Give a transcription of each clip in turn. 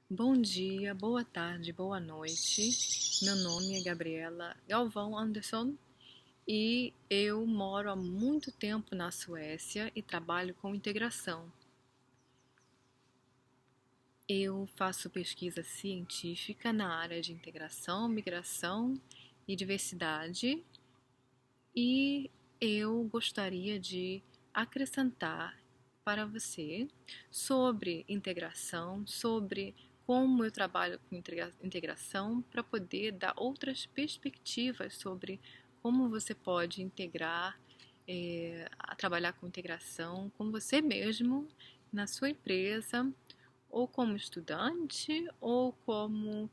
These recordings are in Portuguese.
Bom dia, boa tarde, boa noite. Meu nome é Gabriela Galvão Anderson e eu moro há muito tempo na Suécia e trabalho com integração. Eu faço pesquisa científica na área de integração, migração e diversidade e eu gostaria de acrescentar para você sobre integração, sobre como eu trabalho com integração para poder dar outras perspectivas sobre como você pode integrar, trabalhar com integração com você mesmo, na sua empresa, ou como estudante, ou como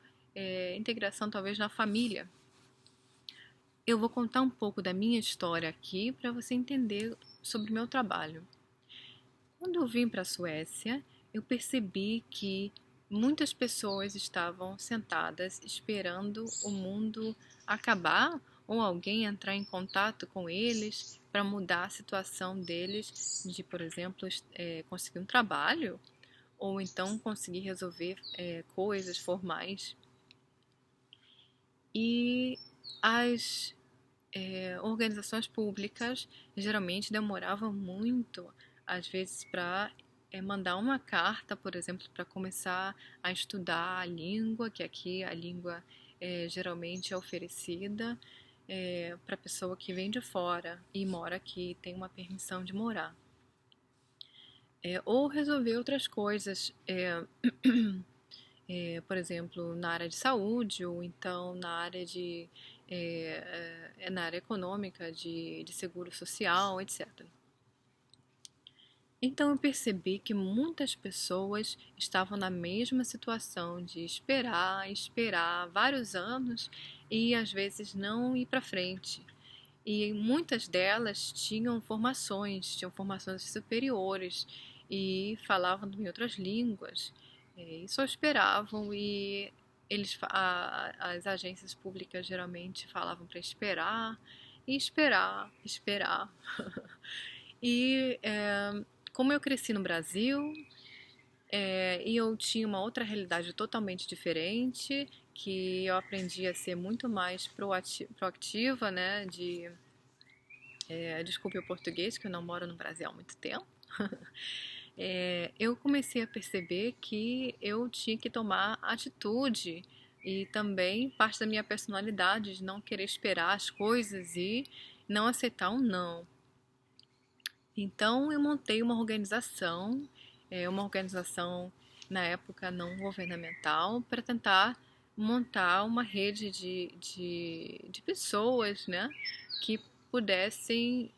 integração talvez na família. Eu vou contar um pouco da minha história aqui para você entender sobre o meu trabalho. Quando eu vim para a Suécia, eu percebi que muitas pessoas estavam sentadas esperando o mundo acabar ou alguém entrar em contato com eles para mudar a situação deles de, por exemplo, conseguir um trabalho ou então conseguir resolver coisas formais. E as organizações públicas geralmente demoravam muito, às vezes, para mandar uma carta, por exemplo, para começar a estudar a língua, que aqui a língua geralmente é oferecida para a pessoa que vem de fora e mora aqui, tem uma permissão de morar. Ou resolver outras coisas, por exemplo, na área de saúde ou então na área na área econômica, de seguro social, etc. Então eu percebi que muitas pessoas estavam na mesma situação de esperar, esperar vários anos e às vezes não ir para frente. E muitas delas tinham formações superiores e falavam em outras línguas e só esperavam e as agências públicas geralmente falavam para esperar e esperar, esperar. E como eu cresci no Brasil, e eu tinha uma outra realidade totalmente diferente, que eu aprendi a ser muito mais proativa, né? Desculpe o português, que eu não moro no Brasil há muito tempo. Eu comecei a perceber que eu tinha que tomar atitude e também parte da minha personalidade de não querer esperar as coisas e não aceitar um não. Então eu montei uma organização na época não governamental, para tentar montar uma rede de pessoas, né, que pudessem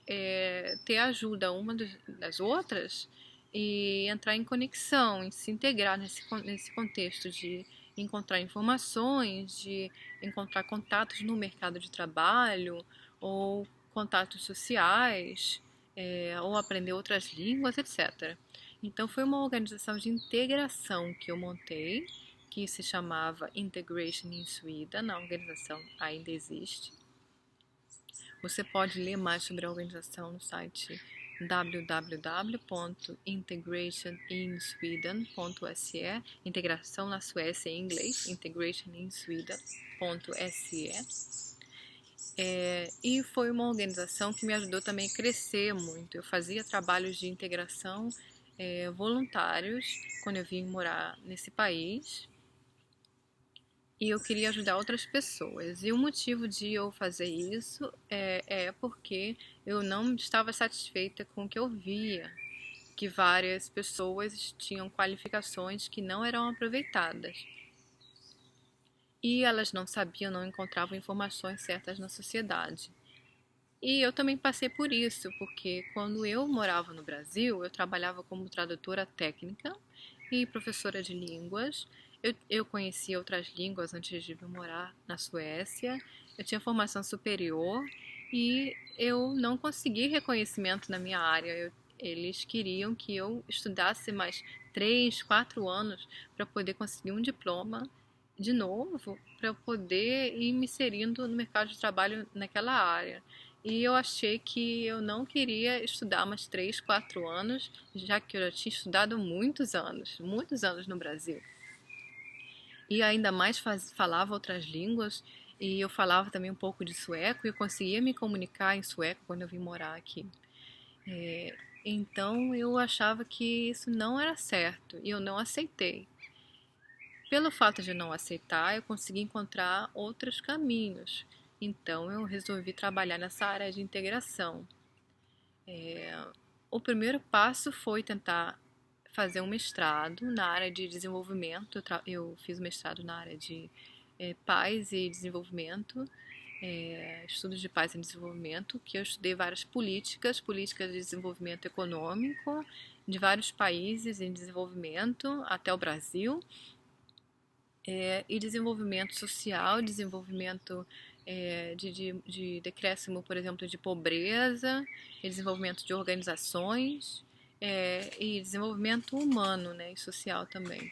ter ajuda uma das outras e entrar em conexão, e se integrar nesse contexto de encontrar informações, de encontrar contatos no mercado de trabalho ou contatos sociais, ou aprender outras línguas, etc. Então foi uma organização de integração que eu montei, que se chamava Integration in Sweden. A organização ainda existe. Você pode ler mais sobre a organização no site www.integrationinsweden.se, integração na Suécia em inglês, integrationinsweden.se. E foi uma organização que me ajudou também a crescer muito. Eu fazia trabalhos de integração voluntários quando eu vim morar nesse país e eu queria ajudar outras pessoas. E o motivo de eu fazer isso é porque eu não estava satisfeita com o que eu via, que várias pessoas tinham qualificações que não eram aproveitadas. E elas não sabiam, não encontravam informações certas na sociedade. E eu também passei por isso, porque quando eu morava no Brasil, eu trabalhava como tradutora técnica e professora de línguas. Eu conhecia outras línguas antes de vir morar na Suécia. Eu tinha formação superior e eu não consegui reconhecimento na minha área. Eles queriam que eu estudasse mais 3, 4 anos para poder conseguir um diploma de novo, para eu poder ir me inserindo no mercado de trabalho naquela área. E eu achei que eu não queria estudar mais 3, 4 anos, já que eu já tinha estudado muitos anos no Brasil. e ainda mais falava outras línguas, e eu falava também um pouco de sueco, e eu conseguia me comunicar em sueco quando eu vim morar aqui. Então eu achava que isso não era certo, e eu não aceitei. Pelo fato de não aceitar, eu consegui encontrar outros caminhos. Então eu resolvi trabalhar nessa área de integração. O primeiro passo foi tentar fazer um mestrado na área de desenvolvimento. Eu fiz mestrado na área de paz e desenvolvimento, estudos de paz e desenvolvimento, que eu estudei várias políticas de desenvolvimento econômico de vários países em desenvolvimento até o Brasil, e desenvolvimento social, desenvolvimento de decréscimo, por exemplo, de pobreza, e desenvolvimento de organizações, e desenvolvimento humano, né, e social também.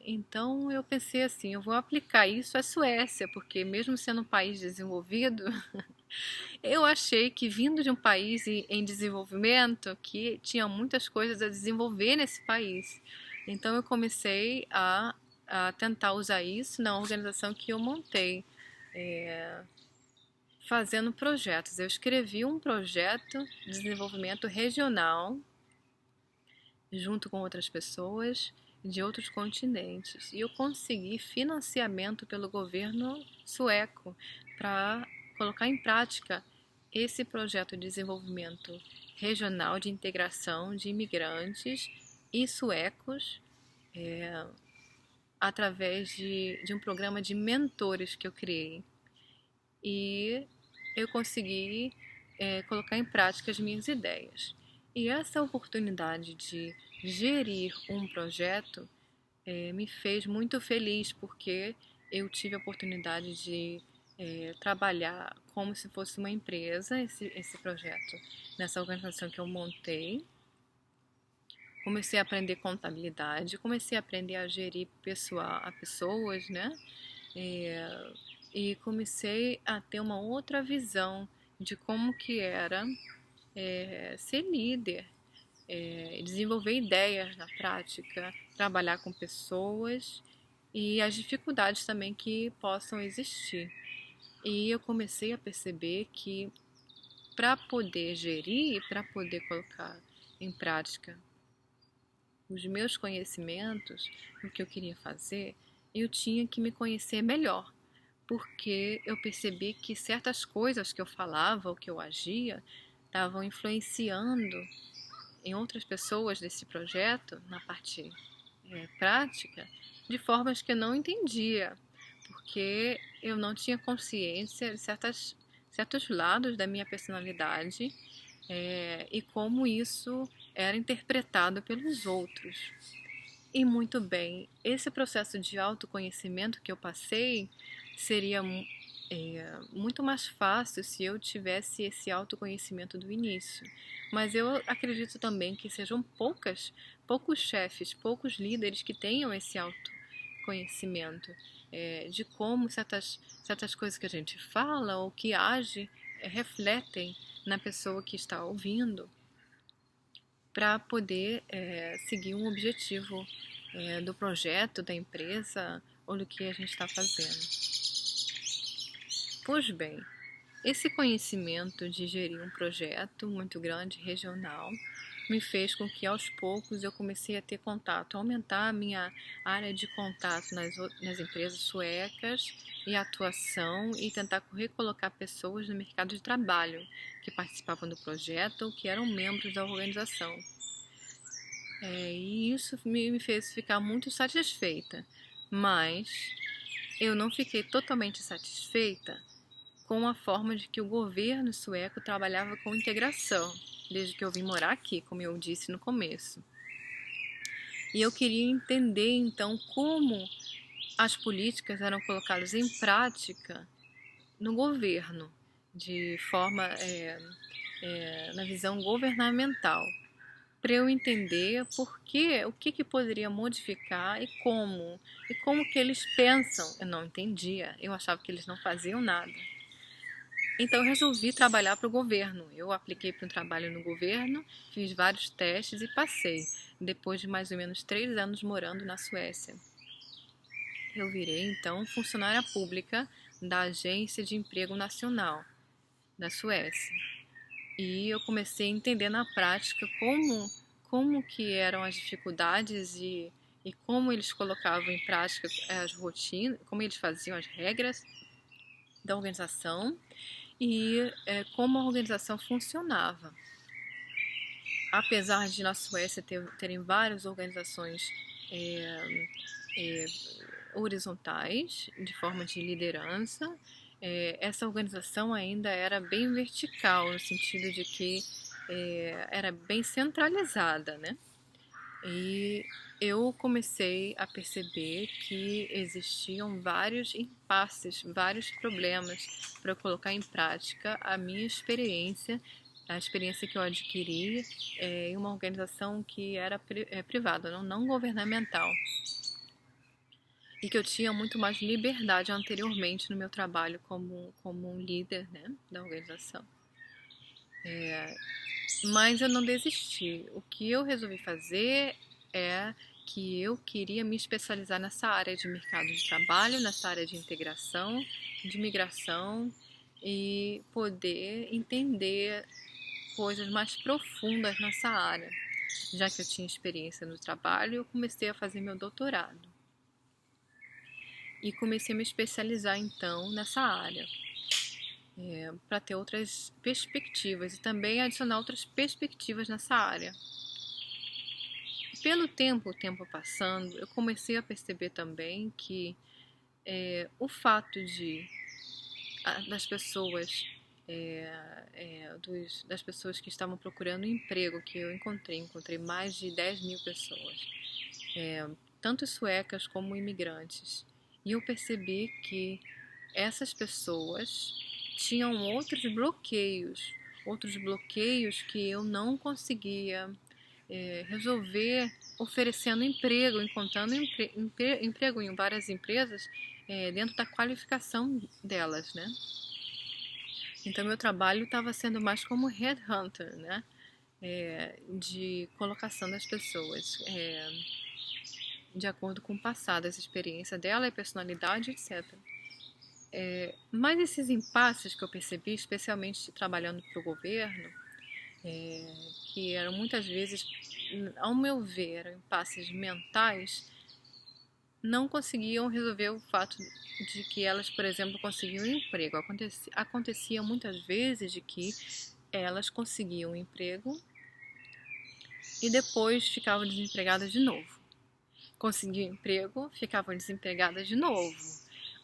Então eu pensei assim, eu vou aplicar isso à Suécia, porque mesmo sendo um país desenvolvido, eu achei que vindo de um país em desenvolvimento, que tinha muitas coisas a desenvolver nesse país. Então eu comecei a tentar usar isso na organização que eu montei, fazendo projetos. Eu escrevi um projeto de desenvolvimento regional junto com outras pessoas de outros continentes. E eu consegui financiamento pelo governo sueco para colocar em prática esse projeto de desenvolvimento regional de integração de imigrantes e suecos, através de um programa de mentores que eu criei. E eu consegui colocar em prática as minhas ideias. E essa oportunidade de gerir um projeto me fez muito feliz, porque eu tive a oportunidade de trabalhar como se fosse uma empresa, esse projeto, nessa organização que eu montei. Comecei a aprender contabilidade, comecei a aprender a gerir pessoas, né? E comecei a ter uma outra visão de como que era ser líder, desenvolver ideias na prática, trabalhar com pessoas e as dificuldades também que possam existir. E eu comecei a perceber que para poder gerir, para poder colocar em prática os meus conhecimentos, o que eu queria fazer, eu tinha que me conhecer melhor, porque eu percebi que certas coisas que eu falava ou que eu agia estavam influenciando em outras pessoas desse projeto, na parte prática, de formas que eu não entendia, porque eu não tinha consciência de certos lados da minha personalidade, e como isso era interpretado pelos outros. E muito bem, esse processo de autoconhecimento que eu passei seria muito mais fácil se eu tivesse esse autoconhecimento do início. Mas eu acredito também que sejam poucos chefes, poucos líderes que tenham esse autoconhecimento, de como certas coisas que a gente fala ou que age refletem na pessoa que está ouvindo, para poder seguir um objetivo do projeto, da empresa ou do que a gente está fazendo. Pois bem, esse conhecimento de gerir um projeto muito grande, regional, me fez com que aos poucos eu comecei a ter contato, aumentar a minha área de contato nas empresas suecas e atuação, e tentar recolocar pessoas no mercado de trabalho que participavam do projeto ou que eram membros da organização. E isso me fez ficar muito satisfeita, mas eu não fiquei totalmente satisfeita com a forma de que o governo sueco trabalhava com integração, desde que eu vim morar aqui, como eu disse no começo. E eu queria entender, então, como as políticas eram colocadas em prática no governo, de forma, na visão governamental, para eu entender o que poderia modificar e como que eles pensam. Eu não entendia, eu achava que eles não faziam nada. Então eu resolvi trabalhar para o governo. Eu apliquei para um trabalho no governo, fiz vários testes e passei, depois de mais ou menos 3 anos morando na Suécia. eu virei então funcionária pública da Agência de Emprego Nacional da Suécia. E eu comecei a entender na prática como que eram as dificuldades e como eles colocavam em prática as rotinas, como eles faziam as regras da organização e como a organização funcionava. Apesar de na Suécia terem várias organizações horizontais, de forma de liderança, essa organização ainda era bem vertical, no sentido de que era bem centralizada, né? E eu comecei a perceber que existiam vários impasses, vários problemas para eu colocar em prática a minha experiência, a experiência que eu adquiri em uma organização que era privada, não governamental. E que eu tinha muito mais liberdade anteriormente no meu trabalho como um líder, né, da organização. Mas eu não desisti. O que eu resolvi fazer é que eu queria me especializar nessa área de mercado de trabalho, nessa área de integração, de migração e poder entender coisas mais profundas nessa área. Já que eu tinha experiência no trabalho, eu comecei a fazer meu doutorado. E comecei a me especializar então nessa área, para ter outras perspectivas e também adicionar outras perspectivas nessa área. Pelo tempo passando, eu comecei a perceber também que o fato das pessoas das pessoas que estavam procurando emprego, que eu encontrei mais de 10 mil pessoas, tanto suecas como imigrantes. E eu percebi que essas pessoas tinham outros bloqueios que eu não conseguia resolver oferecendo emprego, encontrando emprego em várias empresas dentro da qualificação delas, né? Então, meu trabalho estava sendo mais como headhunter, né? De colocação das pessoas, de acordo com o passado, essa experiência dela, a personalidade, etc. Mas esses impasses que eu percebi, especialmente trabalhando para o governo, que eram muitas vezes, ao meu ver, eram impasses mentais, não conseguiam resolver o fato de que elas, por exemplo, conseguiam um emprego. Acontecia muitas vezes de que elas conseguiam um emprego e depois ficavam desempregadas de novo. Conseguiam emprego, ficavam desempregadas de novo.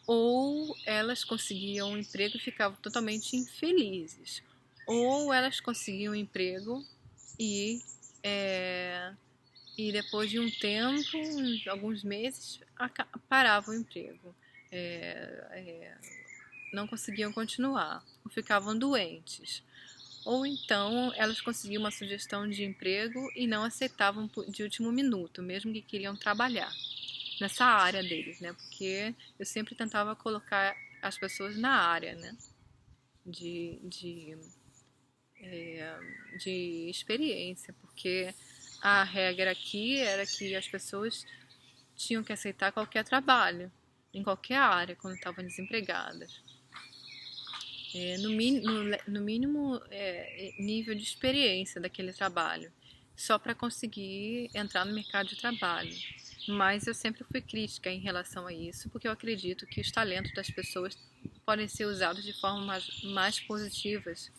Ou elas conseguiam um emprego e ficavam totalmente infelizes. Ou elas conseguiam um emprego e depois de um tempo, alguns meses, paravam o emprego. Não conseguiam continuar, ou ficavam doentes. Ou então elas conseguiam uma sugestão de emprego e não aceitavam de último minuto, mesmo que queriam trabalhar nessa área deles, né? Porque eu sempre tentava colocar as pessoas na área, né? De experiência, porque a regra aqui era que as pessoas tinham que aceitar qualquer trabalho, em qualquer área, quando estavam desempregadas. No mínimo nível de experiência daquele trabalho, só para conseguir entrar no mercado de trabalho. Mas eu sempre fui crítica em relação a isso, porque eu acredito que os talentos das pessoas podem ser usados de formas mais positivas.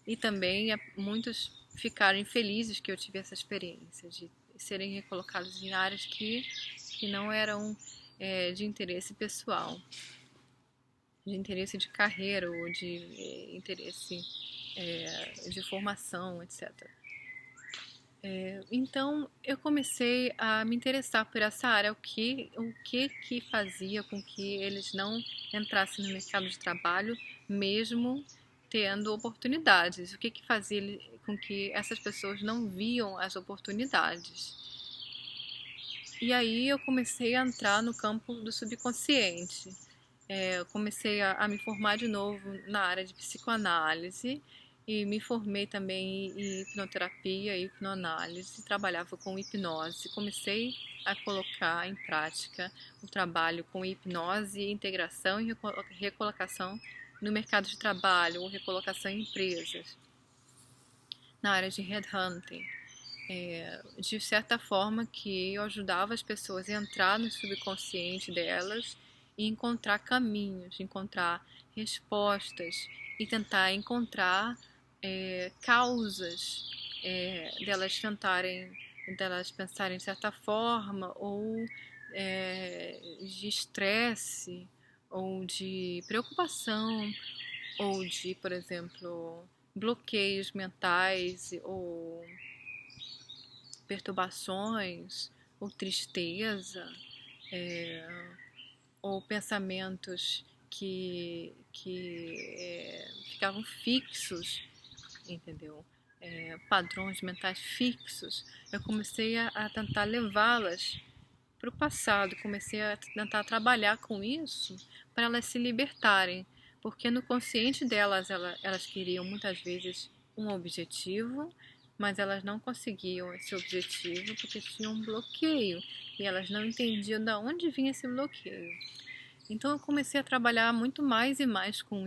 E também muitos ficaram infelizes que eu tive essa experiência de serem recolocados em áreas que não eram de interesse pessoal, de interesse de carreira ou de interesse de formação, etc. Então eu comecei a me interessar por essa área, o que fazia com que eles não entrassem no mercado de trabalho, mesmo tendo oportunidades, o que fazia com que essas pessoas não viam as oportunidades. E aí eu comecei a entrar no campo do subconsciente. Eu comecei a me formar de novo na área de psicoanálise e me formei também em hipnoterapia e hipnoanálise, trabalhava com hipnose. Comecei a colocar em prática o trabalho com hipnose, integração e recolocação no mercado de trabalho ou recolocação em empresas, na área de headhunting. De certa forma que eu ajudava as pessoas a entrar no subconsciente delas e encontrar caminhos, encontrar respostas e tentar encontrar causas delas pensarem de certa forma ou de estresse ou de preocupação ou de, por exemplo, bloqueios mentais ou perturbações ou tristeza, ou pensamentos que ficavam fixos, entendeu? Padrões mentais fixos. Eu comecei a tentar levá-las para o passado, comecei a tentar trabalhar com isso para elas se libertarem, porque no consciente delas elas queriam muitas vezes um objetivo, mas elas não conseguiam esse objetivo porque tinham um bloqueio e elas não entendiam de onde vinha esse bloqueio. Então eu comecei a trabalhar muito mais e mais com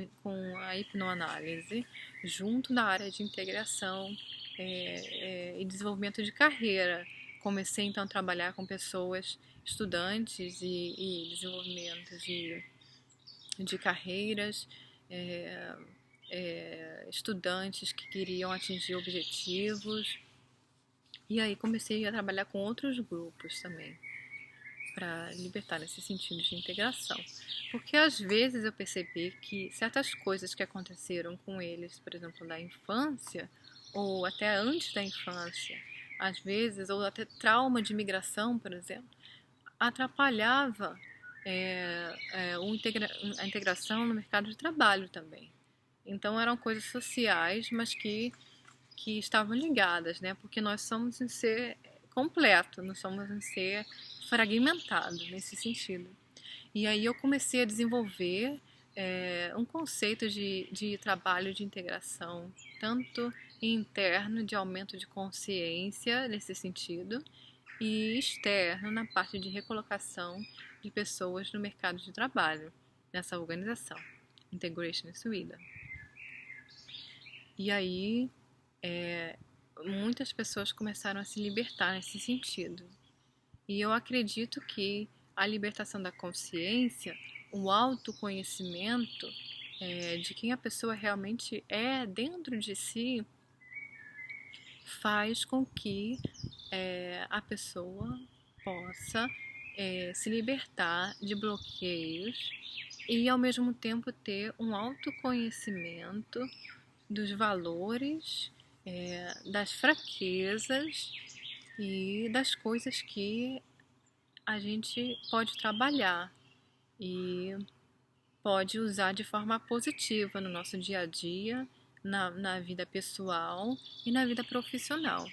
a hipnoanálise, junto da área de integração e desenvolvimento de carreira. Comecei então a trabalhar com pessoas, estudantes e desenvolvimento de carreiras, estudantes que queriam atingir objetivos. E aí comecei a trabalhar com outros grupos também, para libertar nesse sentido de integração. Porque às vezes eu percebi que certas coisas que aconteceram com eles, por exemplo, na infância, ou até antes da infância, às vezes, ou até trauma de migração, por exemplo, atrapalhava a integração no mercado de trabalho também. Então eram coisas sociais, mas que estavam ligadas, né? Porque nós somos um ser completo, não somos um ser fragmentado nesse sentido. E aí eu comecei a desenvolver um conceito de trabalho de integração, tanto interno, de aumento de consciência nesse sentido, e externo, na parte de recolocação de pessoas no mercado de trabalho, nessa organização, Integration Sweden. E aí, muitas pessoas começaram a se libertar nesse sentido. E eu acredito que a libertação da consciência, o autoconhecimento de quem a pessoa realmente é dentro de si, faz com que a pessoa possa se libertar de bloqueios e ao mesmo tempo ter um autoconhecimento dos valores, das fraquezas e das coisas que a gente pode trabalhar e pode usar de forma positiva no nosso dia a dia, na vida pessoal e na vida profissional.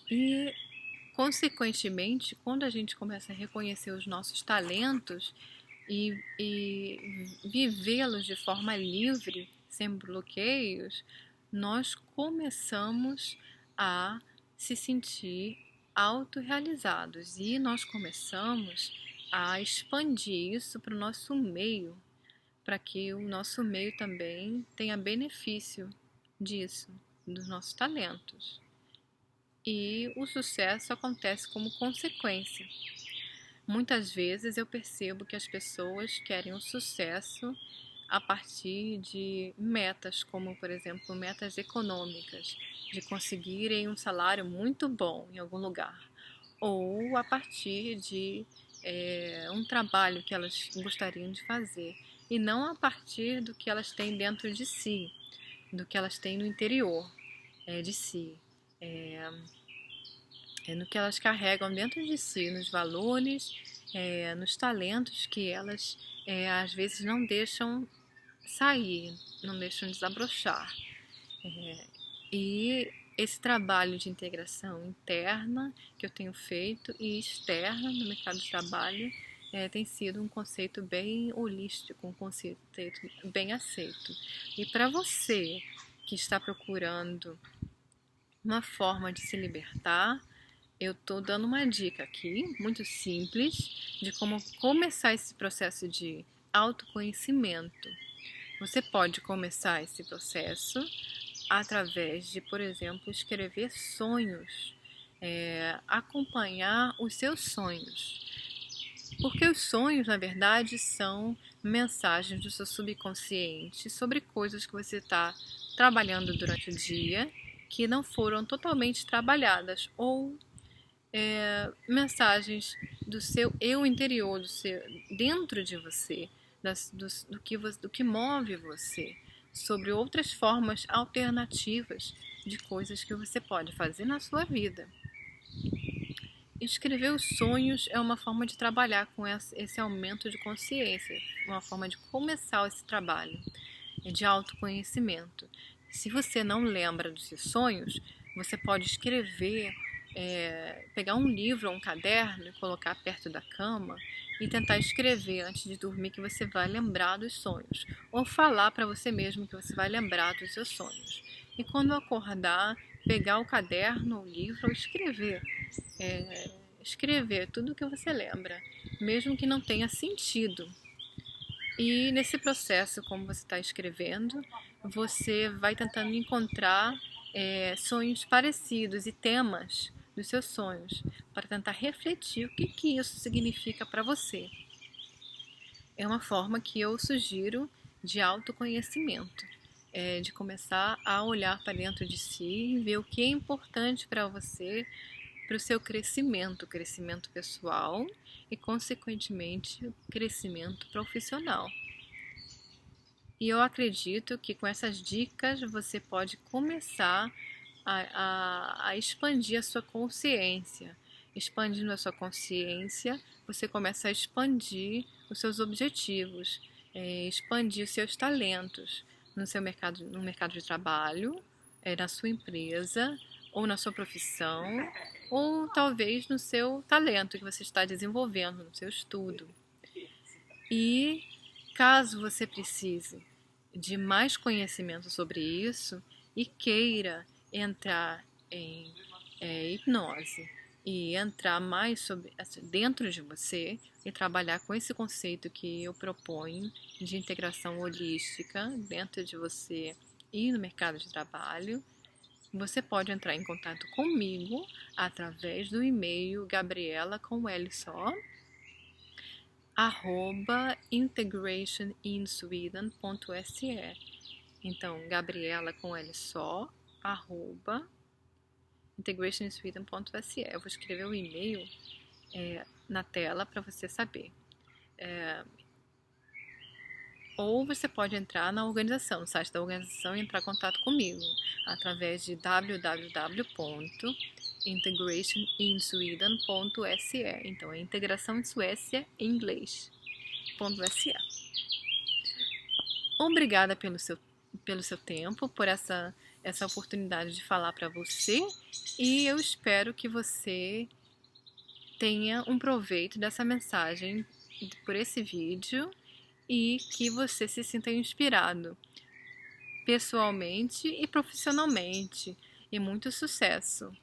E, consequentemente, quando a gente começa a reconhecer os nossos talentos e vivê-los de forma livre, sem bloqueios, nós começamos a se sentir autorrealizados e nós começamos a expandir isso para o nosso meio, para que o nosso meio também tenha benefício disso, dos nossos talentos. E o sucesso acontece como consequência. Muitas vezes eu percebo que as pessoas querem o sucesso a partir de metas, como, por exemplo, metas econômicas, de conseguirem um salário muito bom em algum lugar, ou a partir de um trabalho que elas gostariam de fazer, e não a partir do que elas têm dentro de si, do que elas têm no interior de si, no que elas carregam dentro de si, nos valores, nos talentos que elas às vezes não deixam sair, não deixam desabrochar. E esse trabalho de integração interna que eu tenho feito e externa no mercado de trabalho tem sido um conceito bem holístico, um conceito bem aceito. E para você que está procurando uma forma de se libertar, eu estou dando uma dica aqui, muito simples, de como começar esse processo de autoconhecimento. Você pode começar esse processo através de, por exemplo, escrever sonhos, acompanhar os seus sonhos. Porque os sonhos, na verdade, são mensagens do seu subconsciente sobre coisas que você está trabalhando durante o dia que não foram totalmente trabalhadas, ou mensagens do seu eu interior, dentro de você, do que move você, sobre outras formas alternativas de coisas que você pode fazer na sua vida. Escrever os sonhos é uma forma de trabalhar com esse aumento de consciência, uma forma de começar esse trabalho de autoconhecimento. Se você não lembra dos seus sonhos, você pode escrever, pegar um livro ou um caderno e colocar perto da cama e tentar escrever antes de dormir que você vai lembrar dos sonhos, ou falar para você mesmo que você vai lembrar dos seus sonhos. E quando acordar, pegar o caderno, o livro, ou escrever tudo o que você lembra, mesmo que não tenha sentido. E nesse processo, como você está escrevendo, você vai tentando encontrar sonhos parecidos e temas dos seus sonhos, para tentar refletir o que isso significa para você. É uma forma que eu sugiro de autoconhecimento, de começar a olhar para dentro de si e ver o que é importante para você, para o seu crescimento pessoal e, consequentemente, crescimento profissional. E eu acredito que com essas dicas você pode começar a expandir a sua consciência. Expandindo a sua consciência, você começa a expandir os seus objetivos, expandir os seus talentos no mercado de trabalho, na sua empresa, ou na sua profissão, ou talvez no seu talento que você está desenvolvendo, no seu estudo. E caso você precise de mais conhecimento sobre isso e queira entrar em hipnose e entrar mais dentro de você e trabalhar com esse conceito que eu proponho de integração holística dentro de você e no mercado de trabalho, você pode entrar em contato comigo através do e-mail gabriela@integrationinsweden.se. Então, Gabriela com L só, @integrationinsweden.se. Eu vou escrever o e-mail na tela para você saber. Ou você pode entrar na organização, no site da organização, e entrar em contato comigo através de www.integrationinsweden.se. Então, é integração em Suécia em inglês.se. Obrigada pelo seu tempo, por essa oportunidade de falar para você, e eu espero que você tenha um proveito dessa mensagem por esse vídeo e que você se sinta inspirado pessoalmente e profissionalmente. E muito sucesso!